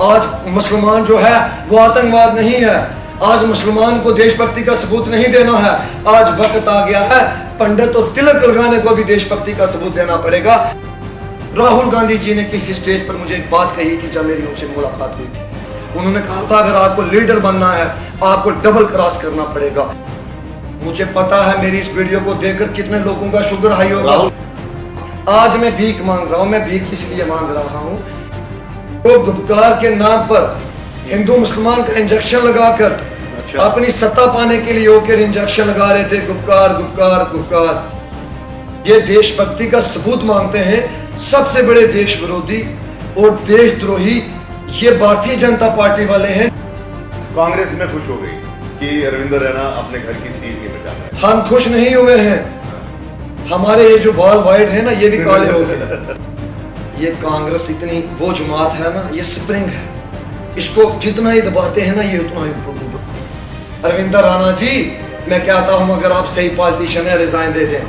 आज मुसलमान जो है वो आतंकवाद नहीं है। आज मुसलमान को देशभक्ति का सबूत नहीं देना है। आज वक्त आ गया है पंडित और तिलक लगाने को भी देशभक्ति का सबूत देना पड़ेगा। राहुल गांधी जी ने किसी स्टेज पर मुझे एक बात कही थी जब मेरी उनसे मुलाकात हुई थी। उन्होंने कहा था अगर आपको लीडर बनना है आपको डबल क्रॉस करना पड़ेगा। मुझे पता है मेरी इस वीडियो को देखकर कितने लोगों का शुगर हाई होगा। आज मैं भीख मांग रहा हूं। मैं भीख इसलिए मांग रहा हूं तो गुपकार के नाम पर हिंदू मुसलमान का इंजेक्शन लगाकर अपनी सत्ता पाने के लिए होकर इंजेक्शन लगा रहे थे। गुपकार गुपकार गुपकार ये देशभक्ति का सबूत मांगते हैं। सबसे बड़े देश विरोधी और देशद्रोही ये भारतीय जनता पार्टी वाले हैं। कांग्रेस में खुश हो गई कि रविंद्र रैना अपने घर की सीट नहीं बचा रहे। हम खुश नहीं हुए हैं। हमारे ये जो बाल वाइट है ना ये भी काले हो गए। ये कांग्रेस इतनी वो जमात है ना, ये स्प्रिंग है। इसको जितना ही दबाते हैं ना ये उतना ही रविंद्र राणा जी मैं कहता हूं अगर आप सही पॉलिटिशियन है रिजाइन दे दें।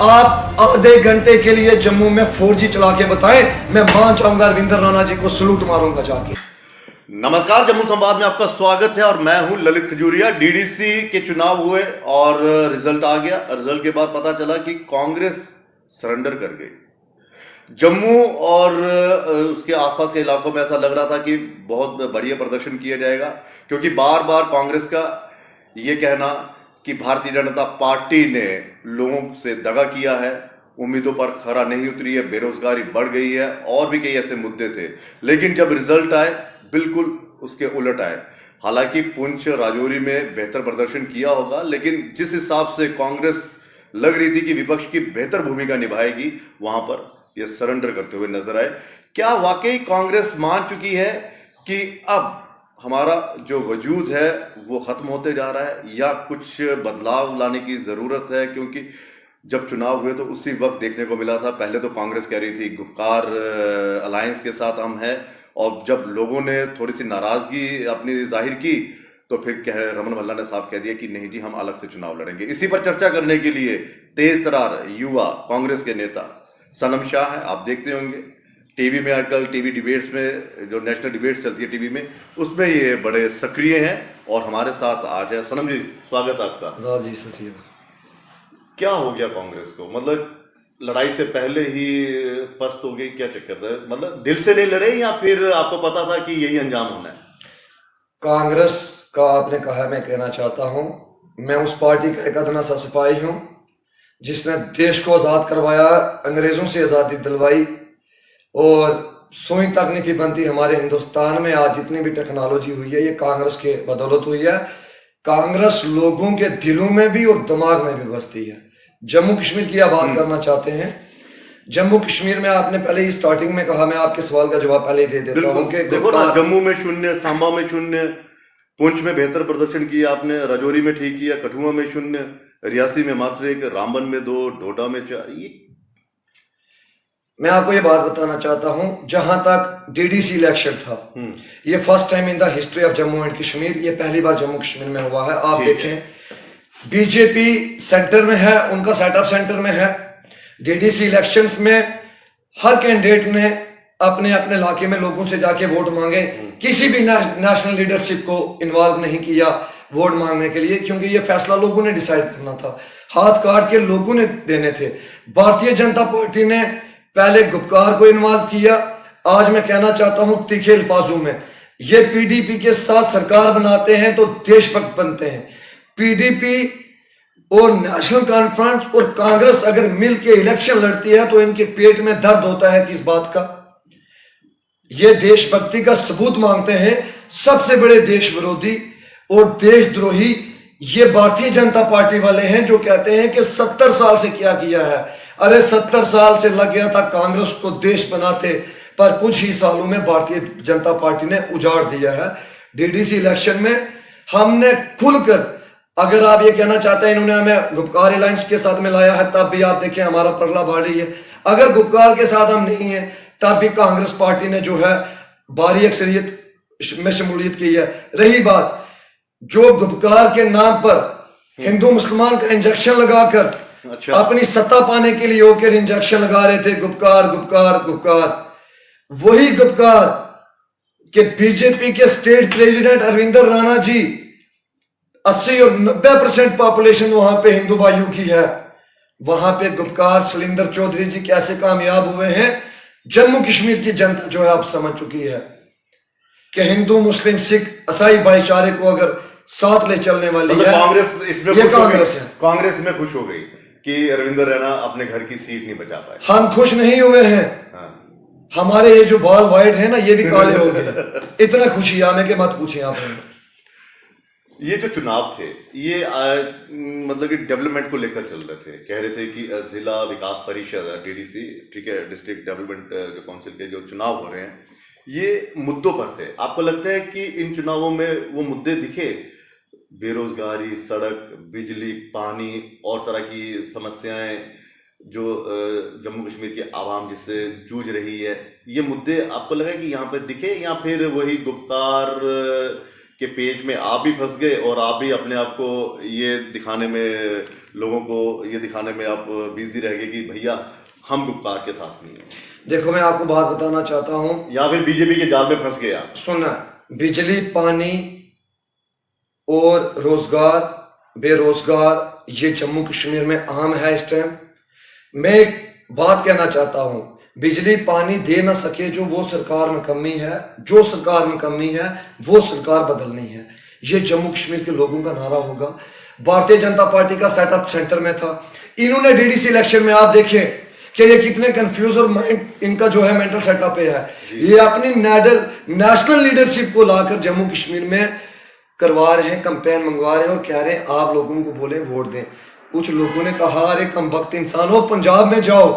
आप आधे घंटे के लिए जम्मू में 4G चला के बताएं, मैं मान चाहूंगा रविंद्र राणा जी को सलूट मारूंगा जाके। नमस्कार, जम्मू संवाद में आपका स्वागत है और मैं हूं ललित खजूरिया। डीडीसी के चुनाव हुए और रिजल्ट आ गया। रिजल्ट के बाद पता चला कि कांग्रेस सरेंडर कर गई। जम्मू और उसके आसपास के इलाकों में ऐसा लग रहा था कि बहुत बढ़िया प्रदर्शन किया जाएगा, क्योंकि बार बार कांग्रेस का ये कहना कि भारतीय जनता पार्टी ने लोगों से दगा किया है, उम्मीदों पर खरा नहीं उतरी है, बेरोजगारी बढ़ गई है और भी कई ऐसे मुद्दे थे। लेकिन जब रिजल्ट आए बिल्कुल उसके उलट आए। हालांकि पुंछ राजौरी में बेहतर प्रदर्शन किया होगा, लेकिन जिस हिसाब से कांग्रेस लग रही थी कि विपक्ष की बेहतर भूमिका निभाएगी, वहां पर ये सरेंडर करते हुए नजर आए। क्या वाकई कांग्रेस मान चुकी है कि अब हमारा जो वजूद है वो खत्म होते जा रहा है, या कुछ बदलाव लाने की जरूरत है? क्योंकि जब चुनाव हुए तो उसी वक्त देखने को मिला था, पहले तो कांग्रेस कह रही थी गुपकार अलायंस के साथ हम हैं, और जब लोगों ने थोड़ी सी नाराजगी अपनी जाहिर की तो फिर रमन भल्ला ने साफ कह दिया कि नहीं जी हम अलग से चुनाव लड़ेंगे। इसी पर चर्चा करने के लिए तेज तरार युवा कांग्रेस के नेता सनम शाह है। आप देखते होंगे टीवी में, आजकल टीवी डिबेट्स में जो नेशनल डिबेट्स चलती है टीवी में, उसमें ये बड़े सक्रिय हैं और हमारे साथ आज है। सनम जी स्वागत आपका। जी सचिव, क्या हो गया कांग्रेस को? मतलब लड़ाई से पहले ही पस्त हो गई, क्या चक्कर था? मतलब दिल से नहीं लड़े या फिर आपको पता था कि यही अंजाम होना है? कांग्रेस का आपने कहा, मैं कहना चाहता हूं मैं उस पार्टी का एक अदना सा सिपाही हूं जिसने देश को आजाद करवाया, अंग्रेजों से आजादी दिलवाई और सुई तक नहीं थी बनती हमारे हिंदुस्तान में। आज जितनी भी टेक्नोलॉजी हुई है ये कांग्रेस के बदौलत हुई है। कांग्रेस लोगों के दिलों में भी और दिमाग में भी बसती है। जम्मू कश्मीर की आप बात करना चाहते हैं। जम्मू कश्मीर में आपने पहले ही स्टार्टिंग में कहा, मैं आपके सवाल का जवाब पहले ही दे देता हूं कि देखो ना, जम्मू में 0, सांबा में 0, पुंछ में बेहतर प्रदर्शन किया आपने, राजौरी में ठीक किया, कठुआ में 0, रियासी में मात्र 1, रामबन में 2, डोडा में 4। मैं आपको ये बात बताना चाहता हूं, जहां तक डीडीसी इलेक्शन था ये first time in the history of Jammu and Kashmir, ये पहली बार जम्मू कश्मीर में हुआ है। आप देखें बीजेपी सेंटर में है, उनका सेटअप सेंटर में है। डीडीसी इलेक्शंस में हर कैंडिडेट ने अपने अपने इलाके में लोगों से जाके वोट मांगे। किसी भी नेशनल लीडरशिप को इन्वॉल्व नहीं किया वोट मांगने के लिए, क्योंकि ये फैसला लोगों ने डिसाइड करना था, हाथ काट के लोगों ने देने थे। भारतीय जनता पार्टी ने पहले गुपकार को इन्वॉल्व किया। आज मैं कहना चाहता हूं तीखे अल्फाजों में, ये पीडीपी के साथ सरकार बनाते हैं तो देशभक्त बनते हैं। पीडीपी और नेशनल कॉन्फ्रेंस और कांग्रेस अगर मिलके इलेक्शन लड़ती है तो इनके पेट में दर्द होता है किस बात का। ये देशभक्ति का सबूत मांगते हैं। सबसे बड़े देश विरोधी और देशद्रोही ये भारतीय जनता पार्टी वाले हैं जो कहते हैं कि 70 साल से क्या किया है। अरे 70 साल से लग गया था कांग्रेस को देश बनाते, पर कुछ ही सालों में भारतीय जनता पार्टी ने उजाड़ दिया है। डीडीसी इलेक्शन में हमने खुलकर, अगर आप ये कहना चाहते हैं इन्होंने हमें गुपकार अलायंस के साथ मिलाया है, तब भी आप देखें हमारा पगला भारी है। अगर गुपकार के साथ हम नहीं है तब भी कांग्रेस पार्टी ने जो है भारी अक्सरियत में शमूलियत की है। रही बात जो गुपकार के नाम पर हिंदू मुसलमान का इंजेक्शन लगाकर अपनी सत्ता पाने के लिए होकर इंजेक्शन लगा रहे थे, गुपकार गुपकार गुपकार, वही गुपकार कि बीजेपी के स्टेट प्रेसिडेंट अरविंदर राणा जी 80 और 90% पॉपुलेशन वहां पे हिंदू भाइयों की है। वहां पे गुपकार सलिंदर चौधरी जी कैसे कामयाब हुए हैं, जम्मू कश्मीर की जनता जो है आप समझ चुकी है कि हिंदू मुस्लिम सिख ईसाई भाईचारे को अगर साथ ले चलने वाली मतलब है कांग्रेस इसमें ये खुश हो गई। कांग्रेस है। कांग्रेस में खुश हो गई कि अरविंदर रैना अपने घर की सीट नहीं बचा पाए। हम खुश नहीं हुए हैं, हाँ। हमारे ये जो बाल वाइट है ना ये भी काले हो गए। इतना खुशी आने के मत पूछे आप। ये जो चुनाव थे ये मतलब कि डेवलपमेंट को लेकर चल रहे थे, कह रहे थे कि जिला विकास परिषद डीडीसी, ठीक है, डिस्ट्रिक्ट डेवलपमेंट जो काउंसिल के जो चुनाव हो रहे हैं ये मुद्दों पर थे। आपको लगता है कि इन चुनावों में वो मुद्दे दिखे? बेरोजगारी, सड़क, बिजली, पानी और तरह की समस्याएं जो जम्मू कश्मीर की आवाम जिससे जूझ रही है, ये मुद्दे आपको लगा कि यहाँ पर दिखे, या फिर वही गुप्कार के पेज में आप भी फंस गए और आप भी अपने आप को ये दिखाने में, लोगों को ये दिखाने में आप बिजी रह गए कि भैया हम गुप्कार के साथ नहीं हैं? देखो मैं आपको बात बताना चाहता हूं, या फिर बीजेपी के जाल में फंस गया? सुनना, बिजली, पानी और रोजगार, बेरोजगार ये जम्मू कश्मीर में आम है इस टाइम। मैं एक बात कहना चाहता हूं, बिजली पानी दे ना सके जो वो सरकार निकम्मी है, जो सरकार निकम्मी है वो सरकार बदलनी है। ये जम्मू कश्मीर के लोगों का नारा होगा। भारतीय जनता पार्टी का सेटअप सेंटर में था, इन्होंने डीडीसी इलेक्शन में आप देखें कि ये कितने कंफ्यूज और माइंड इनका जो है मेंटल सेटअप पे है। ये अपनी नेशनल लीडरशिप को लाकर जम्मू कश्मीर में करवा रहे हैं, कैंपेन मंगवा रहे हैं और कह रहे हैं आप लोगों को बोले वोट दें। कुछ लोगों ने कहा अरे कमबख्त इंसानों पंजाब में जाओ,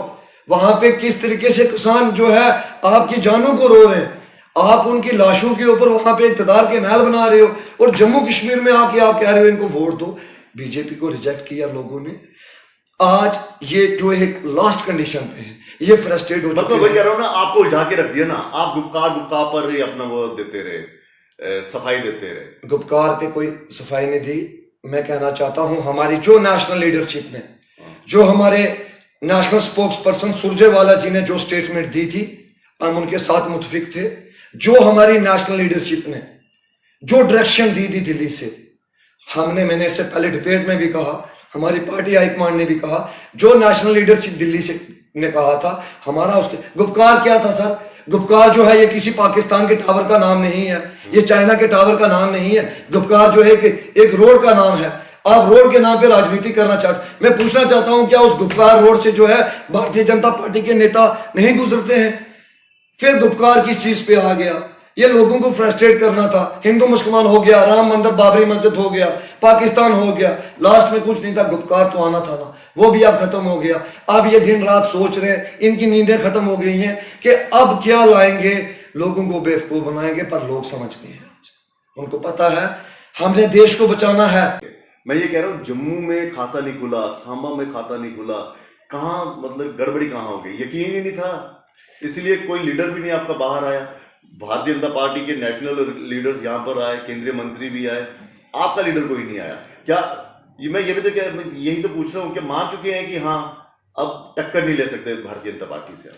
वहां पे किस तरीके से किसान जो है आपकी जानों को रो रहे हैं, आप उनकी लाशों के ऊपर वहां पे इक़्तिदार के महल बना रहे हो और जम्मू कश्मीर में आके आप कह रहे हो इनको वोट दो। बीजेपी को रिजेक्ट किया लोगों ने। आज ये जो एक लास्ट कंडीशन पे है, ये फ्रस्ट्रेट हो मतलब चुके वही कह हैं। रहा हूँ ना, आपको उलझा के रख दिया ना, आप गुप्कार पर ही अपना वो देते रहे, सफाई देते रहे। गुपकार पे कोई सफाई नहीं दी। मैं कहना चाहता हूं हमारी जो नेशनल लीडरशिप ने, जो हमारे नेशनल स्पोक्स पर्सन सुरजेवाला जी ने जो स्टेटमेंट दी थी, हम उनके साथ मुतफिक थे। जो हमारी नेशनल लीडरशिप ने जो डायरेक्शन दी थी दिल्ली से, मैंने इससे पहले डिबेट में भी कहा, हमारी पार्टी हाईकमांड ने भी कहा, जो नेशनल लीडरशिप दिल्ली से ने कहा था हमारा उसके। गुपकार क्या था सर? गुपकार जो है ये किसी पाकिस्तान के टावर का नाम नहीं है, ये चाइना के टावर का नाम नहीं है। गुपकार जो है एक रोड का नाम है। आप रोड के नाम पे राजनीति करना चाहते। मैं पूछना चाहता हूं क्या उस गुपकार रोड से जो है भारतीय जनता पार्टी के नेता नहीं गुजरते हैं? फिर गुपकार किस चीज पे आ गया? ये लोगों को फ्रस्ट्रेट करना था। हिंदू मुसलमान हो गया, राम मंदिर बाबरी मस्जिद हो गया, पाकिस्तान हो गया, लास्ट में कुछ नहीं था, गुपकार तो आना था ना, वो भी अब खत्म हो गया। अब ये दिन रात सोच रहे हैं, इनकी नींदें खत्म हो गई हैं कि अब क्या लाएंगे, लोगों को बेवकूफ बनाएंगे। पर लोग समझ गए हैं, उनको पता है हमने देश को बचाना है। मैं ये कह रहा हूँ जम्मू में खाता नहीं खुला, सांबा में खाता नहीं खुला, कहाँ मतलब गड़बड़ी कहाँ हो गई? यकीन ही नहीं था, इसलिए कोई लीडर भी नहीं आपका बाहर आया। भारतीय जनता पार्टी के नेशनल लीडर्स यहाँ पर आए, केंद्रीय मंत्री भी आए, आपका लीडर कोई नहीं आया। क्या मैं ये भी तो क्या यही तो पूछ रहा हूँ कि मान चुके हैं कि हाँ अब टक्कर नहीं ले सकते भारतीय जनता पार्टी से?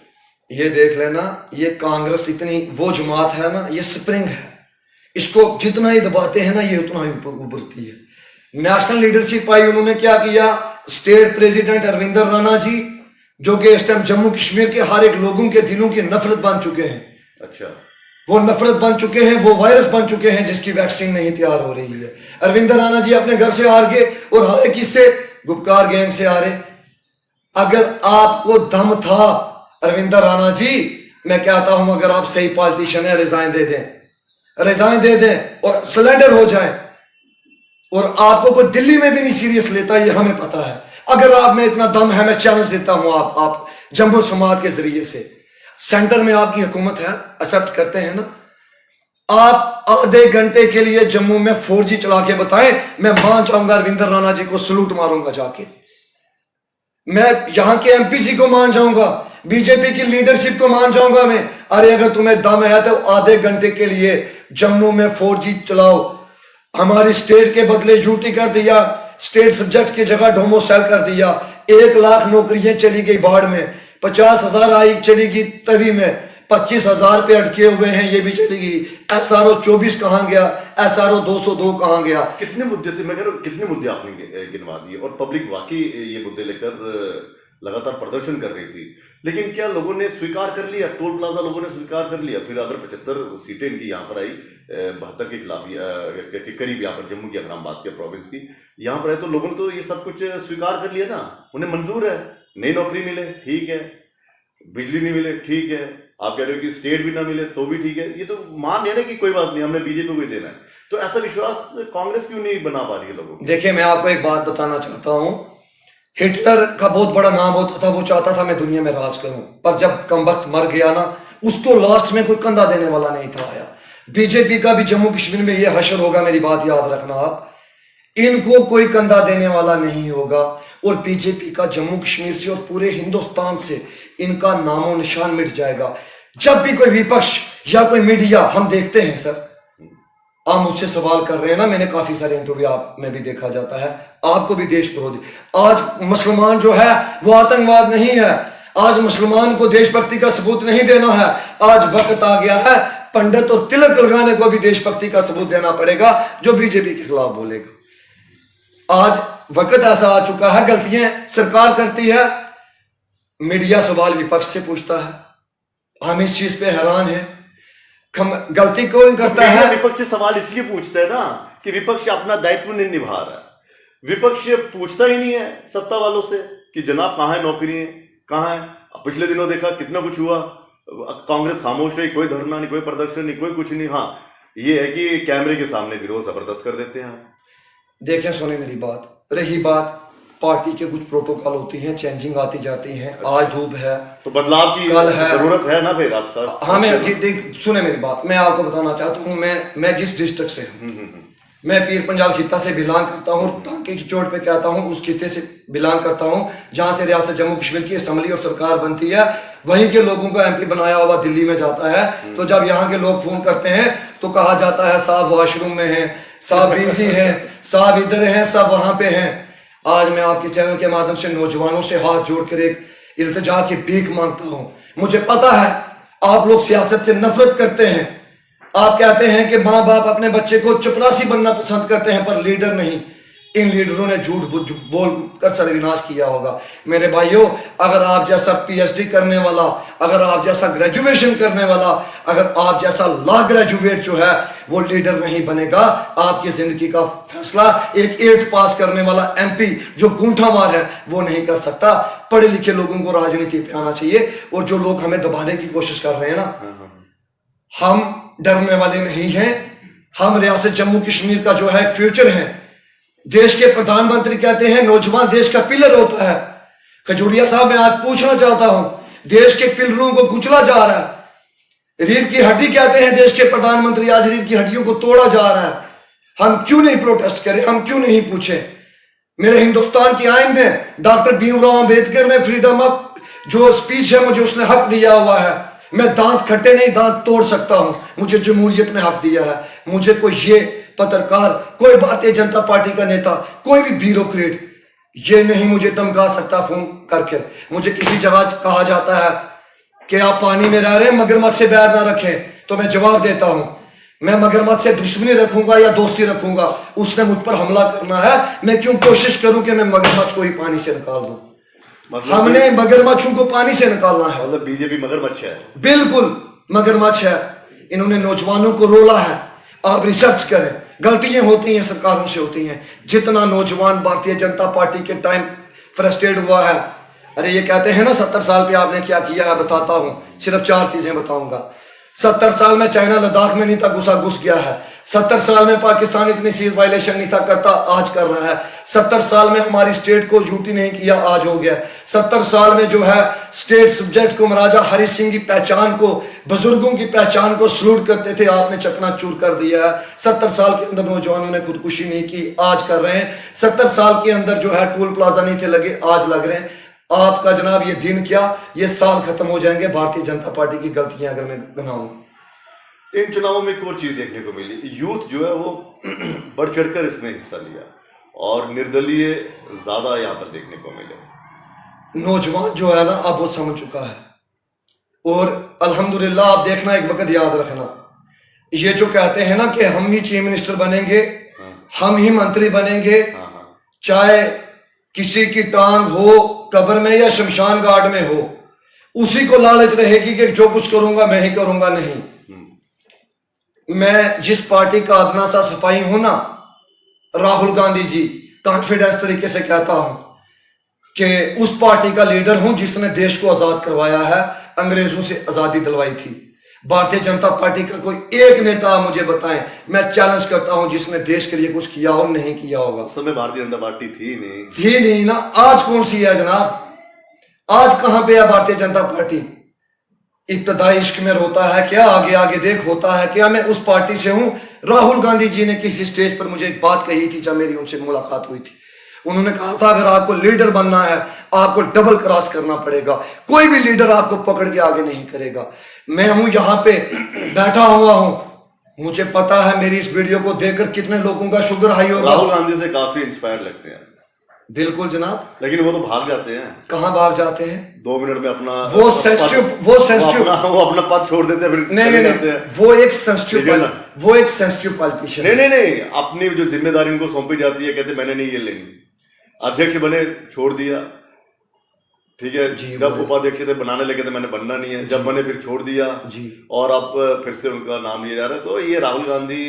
ये देख लेना, ये कांग्रेस इतनी वो जमात है ना, ये स्प्रिंग है, इसको जितना ही दबाते हैं ना ये उतना ही ऊपर उभरती है। नेशनल लीडरशिप आई, उन्होंने क्या किया? स्टेट प्रेसिडेंट अरविंदर राणा जी जो कि इस टाइम जम्मू कश्मीर के हर एक लोगों के दिलों की नफरत बन चुके हैं। अच्छा, वो नफरत बन चुके हैं, वो वायरस बन चुके हैं जिसकी वैक्सीन नहीं तैयार हो रही है। अरविंदर राणा जी अपने घर से हार गए और हारे किससे? गुपकार गैंग से हारे। अगर आपको दम था अरविंदर राणा जी, मैं कहता हूं अगर आप सही पॉलिटिशियन है, रिजाइन दे दें और सरेंडर हो जाए। और आपको कोई दिल्ली में भी नहीं सीरियस लेता, ये हमें पता है। अगर आप में इतना दम है, मैं चैलेंज देता हूं, आप जम्मू समाज के जरिए से, सेंटर में आपकी हुकूमत है, एक्सेप्ट करते हैं ना, आप आधे घंटे के लिए जम्मू में 4G चला के बताएं, मैं मान जाऊंगा अरविंदर राणा जी को सलूट मारूंगा जाके। मैं यहां के MP जी को मान जाऊंगा, बीजेपी की लीडरशिप को मान जाऊंगा मैं। अरे अगर तुम्हें दम है तो आधे घंटे के लिए जम्मू में 4G चलाओ। हमारी स्टेट के बदले यूटी कर दिया, स्टेट सब्जेक्ट की जगह डोमोसाइल कर दिया। 1 लाख नौकरियां चली गई बाढ़ में, 50,000 आई चली गई तवी में, 25,000 पे अटके हुए हैं, ये भी चली गई। SRO 24 कहाँ गया, SRO 202 कहाँ गया। कितने मुद्दे थे, मैं कह रहा हूँ कितने मुद्दे आपने गिनवा दिए, और पब्लिक वाकई ये मुद्दे लेकर लगातार प्रदर्शन कर रही थी, लेकिन क्या लोगों ने स्वीकार कर लिया? टोल प्लाजा लोगों ने स्वीकार कर लिया? फिर अगर 75 सीटें इनकी यहाँ पर आई 72 के खिलाफ के करीब, यहाँ पर जम्मू की अगर हम बात करें प्रोविंस की, यहाँ पर है, तो लोगों ने तो ये सब कुछ स्वीकार कर लिया ना, उन्हें मंजूर है। नई नौकरी मिले ठीक है, बिजली नहीं मिले ठीक है, आप कह रहे हो कि स्टेट भी ना मिले तो भी ठीक है, ये तो मान लेना कि कोई बात नहीं, हमने बीजेपी को ही देना है। तो ऐसा विश्वास कांग्रेस क्यों नहीं बना पा रही है लोगों को? देखिए, मैं आपको एक बात बताना चाहता हूँ, हिटलर का बहुत बड़ा नाम होता था, वो चाहता था मैं दुनिया में राज करूं, पर जब कमबख्त मर गया ना, उसको लास्ट में कोई कंधा देने वाला नहीं था आया। बीजेपी का भी जम्मू कश्मीर में ये हशर होगा, मेरी बात याद रखना आप, इनको कोई कंधा देने वाला नहीं होगा, और बीजेपी का जम्मू कश्मीर से और पूरे हिंदुस्तान से इनका नामो निशान मिट जाएगा। जब भी कोई विपक्ष या कोई मीडिया, हम देखते हैं सर, आप मुझसे सवाल कर रहे हैं ना, मैंने काफी सारे इंटरव्यू आप में भी देखा जाता है, आपको भी देश विरोधी। आज मुसलमान जो है वो आतंकवाद नहीं है, आज मुसलमान को देशभक्ति का सबूत नहीं देना है, आज वक्त आ गया है पंडित और तिलक लगाने को भी देशभक्ति का सबूत देना पड़ेगा जो बीजेपी के खिलाफ बोलेगा। आज वक्त ऐसा आ चुका है, गलतियां सरकार करती है, मीडिया सवाल विपक्ष से पूछता है, हम इस चीज पे हैरान हैं, गलती कौन करता है? विपक्ष से सवाल इसलिए पूछता है ना कि विपक्ष अपना दायित्व नहीं निभा रहा है। विपक्ष पूछता ही नहीं है सत्ता वालों से कि जनाब कहाँ है नौकरियां, कहाँ है। पिछले दिनों देखा कितना कुछ हुआ, कांग्रेस खामोश रही, कोई धरना नहीं, कोई प्रदर्शन नहीं, कोई कुछ नहीं। हाँ, ये है कि कैमरे के सामने विरोध जबरदस्त कर देते हैं। देखें, सुने मेरी बात, रही बात पार्टी के कुछ प्रोटोकॉल होती हैं, चेंजिंग आती जाती हैं। आज धूप है तो बदलाव की कल है, जरूरत है ना फिर आप सर। हाँ, मैं सुने मेरी बात, मैं आपको बताना चाहता हूँ, मैं जिस डिस्ट्रिक्ट से मैं पीर पंजाल खिता से बिलोंग करता हूँ, टांके की चोट पे कहता हूँ, उस खिते से बिलोंग करता हूँ जहां से रियासत जम्मू कश्मीर की असेंबली और सरकार बनती है। वहीं के लोगों को MP बनाया हुआ दिल्ली में जाता है, तो जब यहाँ के लोग फोन करते हैं तो कहा जाता है साहब वॉशरूम में है, साहब बिजी है, साहब इधर है, सब वहां पे हैं। आज मैं आपके चैनल के माध्यम से नौजवानों से हाथ जोड़कर एक इल्तिजा की भीख मांगता हूं। मुझे पता है आप लोग सियासत से नफरत करते हैं, आप कहते हैं कि माँ बाप अपने बच्चे को चपरासी बनना पसंद करते हैं, पर लीडर नहीं। इन लीडरों ने झूठ बोल कर सर्वनाश किया होगा। मेरे भाइयों, अगर आप जैसा PhD करने वाला, अगर आप जैसा ग्रेजुएशन करने वाला, अगर आप जैसा लॉ ग्रेजुएट जो है वो लीडर नहीं बनेगा, आपकी जिंदगी का फैसला एक 8th पास करने वाला MP जो गूंठा मार है वो नहीं कर सकता। पढ़े लिखे लोगों को राजनीति पे आना चाहिए, और जो लोग हमें दबाने की कोशिश कर रहे हैं ना, हम डरने वाले नहीं हैं। हम रियासत जम्मू कश्मीर का जो है फ्यूचर है। देश के प्रधानमंत्री कहते हैं नौजवान देश का पिलर होता है। खजूरिया साहब, मैं आज पूछना चाहता हूं, देश के पिलरों को कुचला जा रहा है। रीढ़ की हड्डी कहते हैं देश के प्रधानमंत्री, आज रीढ़ की हड्डियों को तोड़ा जा रहा है। हम क्यों नहीं प्रोटेस्ट करें, हम क्यों नहीं पूछे? मेरे हिंदुस्तान की आइन में डॉक्टर भीमराव अंबेडकर ने फ्रीडम ऑफ जो स्पीच है मुझे उसने हक दिया हुआ है। मैं दांत खट्टे नहीं दांत तोड़ सकता हूं, मुझे जमहूरियत ने हक दिया है। मुझे कोई ये पत्रकार, कोई भारतीय जनता पार्टी का नेता, कोई भी ब्यूरोक्रेट ये नहीं मुझे धमका सकता फोन करके। मुझे किसी जगह कहा जाता है कि आप पानी में रह रहे हैं, मगरमच्छ से बैर ना रखें, तो मैं जवाब देता हूं, मैं मगरमच्छ से दुश्मनी रखूंगा या दोस्ती रखूंगा, उसने मुझ पर हमला करना है, मैं क्यों कोशिश करूं कि मैं मगरमच्छ को ही पानी से निकाल दूं। मतलब हमने मगरमच्छों को पानी से निकालना है। मतलब बीजेपी मगरमच्छ है, बिल्कुल मगरमच्छ है। इन्होंने नौजवानों को रोला है। आप रिसर्च करें, गलतियां होती हैं, सरकारों से होती हैं। जितना नौजवान भारतीय जनता पार्टी के टाइम फ्रस्ट्रेट हुआ है, अरे ये कहते हैं ना 70 साल पे आपने क्या किया है, बताता हूं, सिर्फ 4 चीजें बताऊंगा। 70 साल में चाइना लद्दाख में नहीं था, घुस गया है। 70 साल में पाकिस्तान इतनी सीज वायलेशन नहीं था करता, आज कर रहा है। 70 साल में हमारी स्टेट को ड्यूटी नहीं किया, आज हो गया। 70 साल में जो है स्टेट सब्जेक्ट को महाराजा हरि सिंह की पहचान को, बुजुर्गों की पहचान को सलूट करते थे, आपने चकनाचूर कर दिया है। 70 साल के अंदर नौजवानों ने खुदकुशी नहीं की, आज कर रहे हैं। 70 साल के अंदर जो है टोल प्लाजा नहीं थे लगे, आज लग रहे हैं। आपका जनाब ये दिन क्या, ये साल खत्म हो जाएंगे भारतीय जनता पार्टी की गलतियां अगर मैं गिनाऊंगा। इन चुनावों में एक और चीज देखने को मिली, यूथ जो है वो बढ़ चढ़कर इसमें हिस्सा लिया और निर्दलीय ज्यादा यहाँ पर देखने को मिले। नौजवान जो है ना अब वो समझ चुका है, और अल्हम्दुलिल्लाह आप देखना, एक वक्त याद रखना, ये जो कहते हैं ना कि हम ही चीफ मिनिस्टर बनेंगे, हम ही मंत्री बनेंगे, चाहे किसी की टांग हो कब्र में या शमशान घाट में हो, उसी को लालच रहेगी कि जो कुछ करूंगा मैं ही करूंगा। नहीं, मैं जिस पार्टी का अदना सा सिपाही हूं ना, राहुल गांधी जी, कॉन्फिडेंस तरीके से कहता हूं कि उस पार्टी का लीडर हूं जिसने देश को आजाद करवाया है, अंग्रेजों से आजादी दिलवाई थी। भारतीय जनता पार्टी का कोई एक नेता मुझे बताएं, मैं चैलेंज करता हूं, जिसने देश के लिए कुछ किया हो, नहीं किया होगा। उस समय भारतीय जनता पार्टी थी नहीं ना। आज कौन सी है जनाब? आज कहां पे है भारतीय जनता पार्टी? इब्तदाई इश्क में रोता है क्या, आगे आगे देख होता है क्या? मैं उस पार्टी से हूं। राहुल गांधी जी ने किसी स्टेज पर मुझे एक बात कही थी जब मेरी उनसे मुलाकात हुई थी। उन्होंने कहा था अगर आपको लीडर बनना है आपको डबल क्रॉस करना पड़ेगा, कोई भी लीडर आपको पकड़ के आगे नहीं करेगा। मैं हूं यहां पे बैठा हुआ हूं, मुझे पता है मेरी इस वीडियो को देखकर कितने लोगों का शुगर हाई होगा। राहुल गांधी से काफी इंस्पायर लगते हैं। बिल्कुल जनाब, लेकिन वो तो भाग जाते हैं। कहां भाग जाते हैं? 2 मिनट में अपना वो अपना पद छोड़ देते हैं, फिर नहीं, वो एक सेंसिटिव पॉलिटिशियन नहीं, अपनी जो जिम्मेदारी उनको सौंपी जाती है, कहते मैंने नहीं ये लेनी। अध्यक्ष बने, छोड़ दिया, ठीक है। जब उपाध्यक्ष थे बनाने लगे थे, मैंने बनना नहीं है, जब बने फिर छोड़ दिया जी, और अब फिर से उनका नाम लिया जा रहा है। तो ये राहुल गांधी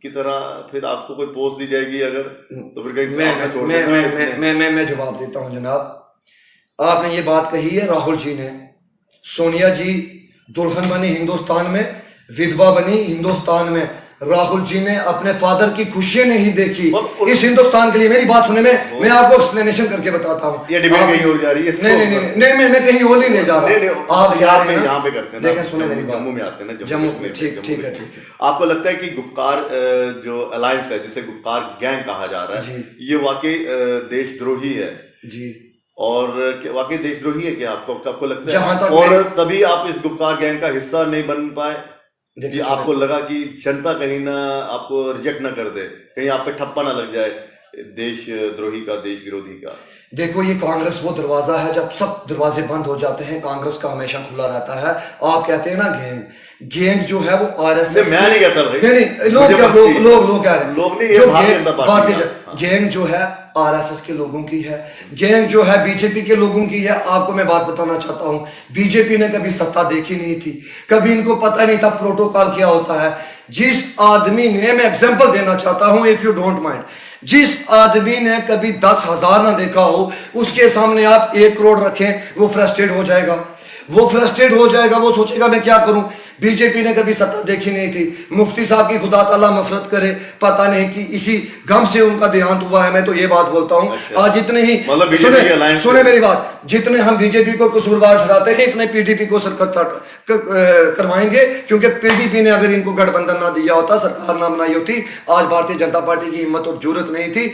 की तरह फिर आपको कोई पोस्ट दी जाएगी अगर, तो फिर कहीं मैं जवाब देता हूं जनाब। आपने ये बात कही है, राहुल जी ने, सोनिया जी दुल्हन बनी हिंदुस्तान में, विधवा बनी हिंदुस्तान में। राहुल जी ने अपने फादर की खुशियां नहीं देखी इस हिंदुस्तान के लिए। मेरी बात सुने, मैं आपको एक्सप्लेनेशन करके बताता हूँ। ये डिबेट कहीं और जा रही है। नहीं, मैं कहीं और नहीं ले जा रहा। आप यहाँ पे करते हैं, देखें, सुने मेरी बात, जम्मू में आते हैं ना, जम्मू में, ठीक है। आपको लगता है कि गुप्कार जो अलायंस है, जिसे गुप्कार गैंग कहा जा रहा है, ये वाकई देशद्रोही है जी? और वाकई देशद्रोही है क्या आपको लगता है? और तभी आप इस गुप्कार गैंग का हिस्सा नहीं बन पाए कि आपको लगा कि जनता कहीं ना आपको रिजेक्ट ना कर दे, कहीं आप पे ठप्पा ना लग जाए देशद्रोही का, देश विरोधी का? देखो, ये कांग्रेस वो दरवाजा है, जब सब दरवाजे बंद हो जाते हैं कांग्रेस का हमेशा खुला रहता है। आप कहते हैं ना गैंग जो है वो आरएसएस, मैं नहीं कहता भाई, नहीं, लोग कह रहे हैं गैंग जो है आरएसएस के लोगों की है, गैंग जो है बीजेपी के लोगों की है। आपको मैं बात बताना चाहता हूं, बीजेपी ने कभी सत्ता देखी नहीं थी, कभी इनको पता नहीं था प्रोटोकॉल क्या होता है। जिस आदमी ने, मैं एग्जांपल देना चाहता हूं इफ यू डोंट माइंड, जिस आदमी ने कभी 10,000 ना देखा हो, उसके सामने आप 1 करोड़ रखें, वो फ्रस्ट्रेट हो जाएगा, वो सोचेगा मैं क्या करूं। बीजेपी ने कभी सत्ता देखी नहीं थी। मुफ्ती साहब की खुदा ताला मफरत करे, पता नहीं कि इसी गम से उनका देहांत हुआ है। मैं तो ये बात बोलता हूं, आज जितने ही सुने मेरी बात, जितने हम बीजेपी को कसूरवार ठहराते हैं, इतने पीडीपी को सरकार करवाएंगे, क्योंकि पीडीपी ने अगर इनको गठबंधन ना दिया होता, सरकार ना बनाई होती, आज भारतीय जनता पार्टी की हिम्मत और जरूरत नहीं थी।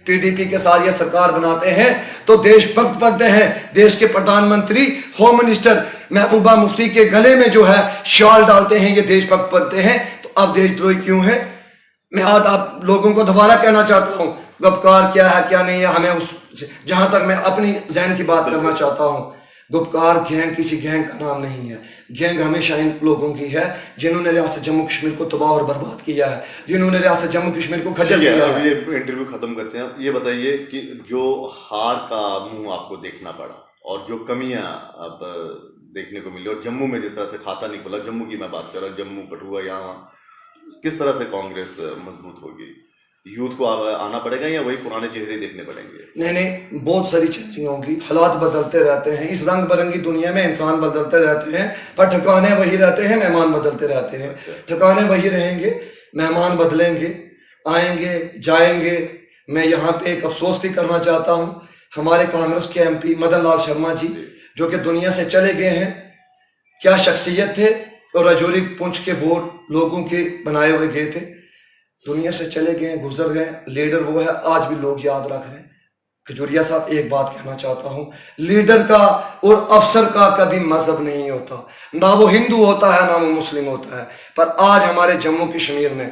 पीडीपी के साथ ये सरकार बनाते हैं तो देशभक्त बनते हैं। देश के प्रधानमंत्री, होम मिनिस्टर महबूबा मुफ्ती के गले में जो है शॉल डालते हैं, ये देशभक्त बनते हैं। तो अब देशद्रोही क्यों है? मैं आज आप लोगों को दोबारा कहना चाहता हूं, गुप्कार क्या है क्या नहीं है, हमें उस, जहां तक मैं अपनी जहन की बात करना चाहता हूं, गुप्कार गैंग किसी गैंग का नाम नहीं है। गैंग हमेशा इन लोगों की है जिन्होंने रियासत जम्मू कश्मीर को तबाह और बर्बाद किया है, जिन्होंने रियासत जम्मू कश्मीर को खजल किया है। ये इंटरव्यू खत्म करते हैं। ये बताइए कि जो हार का मुंह आपको देखना पड़ा और जो कमियां अब देखने को मिली, और जम्मू में जिस तरह से खाता नहीं खुला, जम्मू की मैं बात कर रहा हूँ, जम्मू कठुआ, यहाँ किस तरह से कांग्रेस मजबूत होगी? यूथ को आना पड़ेगा या वही पुराने चेहरे देखने पड़ेंगे? नहीं, बहुत सारी चीजें होंगी। हालात बदलते रहते हैं, इस रंग बिरंगी दुनिया में इंसान बदलते रहते हैं, पर ठिकाने वही रहते हैं, मेहमान बदलते रहते हैं। ठिकाने वही रहेंगे, मेहमान बदलेंगे, आएंगे जाएंगे। मैं यहाँ पे एक अफसोस भी करना चाहता हूँ, हमारे कांग्रेस के एमपी मदन लाल शर्मा जी जो कि दुनिया से चले गए हैं, क्या शख्सियत थे, और राजौरी पुंछ के वोट लोगों के बनाए हुए गए थे, दुनिया से चले गए, गुजर गए। लीडर वो है, आज भी लोग याद रख रहे हैं। खजूरिया साहब, एक बात कहना चाहता हूं, लीडर का और अफसर का कभी मजहब नहीं होता, ना वो हिंदू होता है ना वो मुस्लिम होता है। पर आज हमारे जम्मू कश्मीर में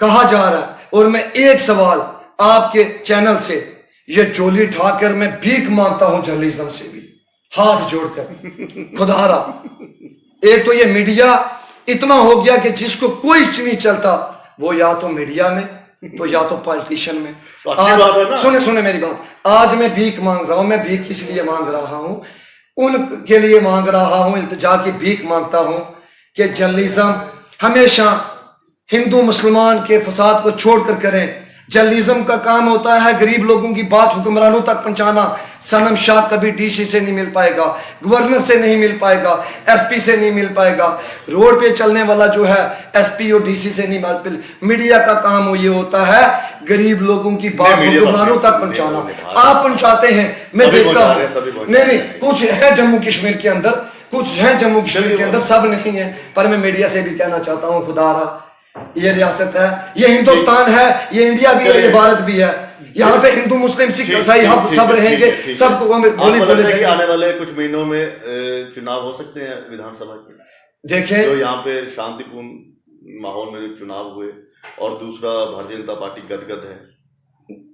कहा जा रहा है, और मैं एक सवाल आपके चैनल से ये जोली ठाकर मैं भीख मांगता हूं जर्नलिज्म से भी, हाथ जोड़कर खुदारा। एक तो ये मीडिया इतना हो गया कि जिसको कोई नहीं चलता वो या तो मीडिया में तो या तो पॉलिटिशियन में। तो अच्छी बात है ना? सुने मेरी बात, आज मैं भीख मांग रहा हूं, मैं भीख इसलिए मांग रहा हूं, उनके लिए मांग रहा हूं, इल्तिजा की भीख मांगता हूं कि जर्नलिज्म हमेशा हिंदू मुसलमान के फसाद को छोड़कर करें। जर्नलिज्म का काम होता है गरीब लोगों की बात हुक्मरानों तक पहुंचाना। सनम शाह कभी डीसी से नहीं मिल पाएगा, गवर्नर से नहीं मिल पाएगा, एसपी से नहीं मिल पाएगा, रोड पे चलने वाला जो है एसपी और डीसी से नहीं मिल। मीडिया का काम ये होता है गरीब लोगों की बात हुक्मरानों तक पहुंचाना। आप पहुंचाते हैं, मैं देखता हूं। नहीं, कुछ है जम्मू कश्मीर के अंदर, कुछ है जम्मू कश्मीर के अंदर, सब नहीं है। पर मैं मीडिया से भी कहना चाहता हूं, खुदारा ये रियासत है, ये हिंदुस्तान है, ये इंडिया भी है, ये भारत भी है। यहाँ पे हिंदू मुस्लिम सिख ईसाई हम सब रहेंगे, सबको बोले कि आने वाले कुछ महीनों में चुनाव हो सकते हैं विधानसभा के। देखें तो यहाँ पे शांतिपूर्ण माहौल में जो चुनाव हुए, और दूसरा भारतीय जनता पार्टी गदगद है।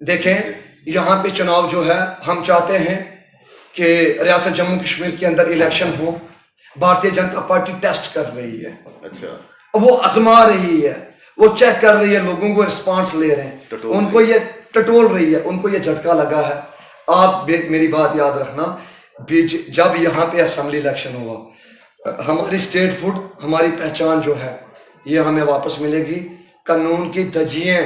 देखें यहाँ पे चुनाव जो है, हम चाहते हैं कि रियासत जम्मू कश्मीर के अंदर इलेक्शन हो। भारतीय जनता पार्टी टेस्ट कर रही है, अच्छा, वो आजमा रही है, वो चेक कर रही है, लोगों को रिस्पांस ले रहे हैं, उनको ये टटोल रही है, उनको ये झटका लगा है। आप मेरी बात याद रखना, जब यहाँ पे असेंबली इलेक्शन हुआ, हमारी स्टेट फूड, हमारी पहचान जो है ये हमें वापस मिलेगी। कानून की धज्जियां,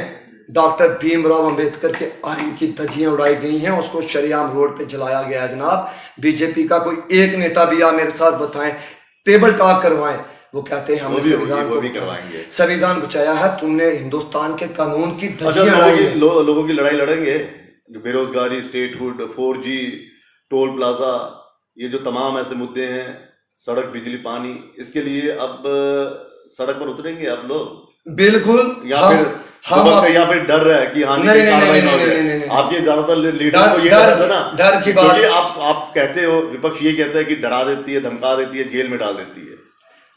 डॉक्टर भीमराव अंबेडकर के आइन की धज्जियां उड़ाई गई हैं, उसको शरेआम रोड पे जलाया गया है। जनाब बीजेपी का कोई एक नेता भी आप मेरे साथ बताएं, टेबल टॉक करवाएं, वो कहते हैं हमने संविधान बचाया है। तुमने हिंदुस्तान के कानून की धज्जियां लोगों की लड़ाई लड़ेंगे, बेरोजगारी, state food, 4G, toll plaza, ये जो तमाम ऐसे मुद्दे हैं, सड़क, बिजली, पानी, इसके लिए अब सड़क पर उतरेंगे आप लोग? बिल्कुल। या फिर डर है कि हानि की कार्रवाई ना हो? आपके ज्यादातर लीडर को ये डर ना, डर की बात। आप कहते हो, विपक्ष ये कहता है कि डरा देती है, धमका देती है, जेल में डाल देती है।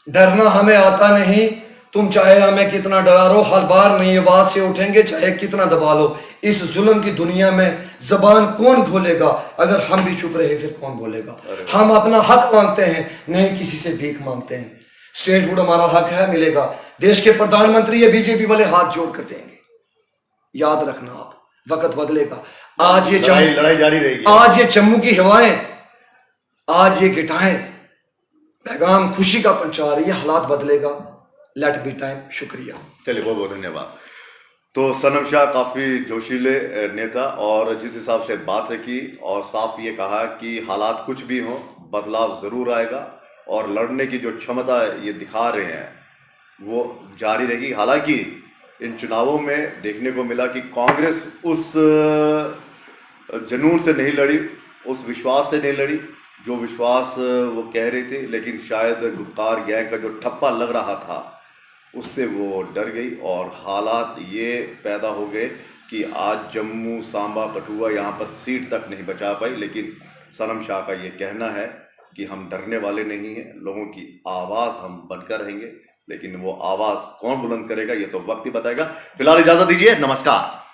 डरना हमें आता नहीं, तुम चाहे हमें कितना डरा लो, हर बार नई आवाज से उठेंगे, चाहे कितना दबा लो। इस जुल्म की दुनिया में जबान कौन खोलेगा? अगर हम भी चुप रहे फिर कौन बोलेगा? हम अपना हक मांगते हैं, नहीं किसी से भीख मांगते हैं। स्टेट फूड हमारा हक है, मिलेगा। देश के प्रधानमंत्री ये बीजेपी वाले हाथ जोड़ कर देंगे, याद रखना आप, वक्त बदलेगा। आज ये लड़ाई जारी रहेगी। आज ये जम्मू की हवाएं, आज ये गिटाएं पैगाम खुशी का पहुंचा रही है, हालात बदलेगा, लेट बी टाइम। शुक्रिया, चलिए, बहुत बहुत धन्यवाद। तो सनम शाह काफी जोशीले नेता, और जिस हिसाब से बात रखी और साफ ये कहा कि हालात कुछ भी हो, बदलाव जरूर आएगा, और लड़ने की जो क्षमता ये दिखा रहे हैं वो जारी रहेगी। हालांकि इन चुनावों में देखने को मिला कि कांग्रेस उस जुनून से नहीं लड़ी, उस विश्वास से नहीं लड़ी जो विश्वास वो कह रही थी, लेकिन शायद गुप्तार गैंग का जो ठप्पा लग रहा था उससे वो डर गई, और हालात ये पैदा हो गए कि आज जम्मू, सांबा, कठुआ यहाँ पर सीट तक नहीं बचा पाई। लेकिन सनम शाह का ये कहना है कि हम डरने वाले नहीं हैं, लोगों की आवाज़ हम बनकर रहेंगे, लेकिन वो आवाज़ कौन बुलंद करेगा ये तो वक्त ही बताएगा। फिलहाल इजाजत दीजिए, नमस्कार।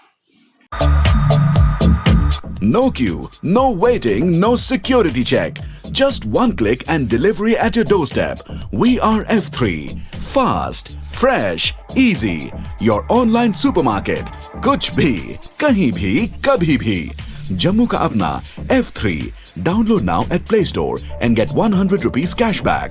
No queue, no waiting, no security check. Just one click and delivery at your doorstep. We are F3. Fast, fresh, easy. Your online supermarket. कुछ भी, कहीं भी, कभी भी. जम्मू का अपना F3. Download now at Play Store and get 100 rupees cashback.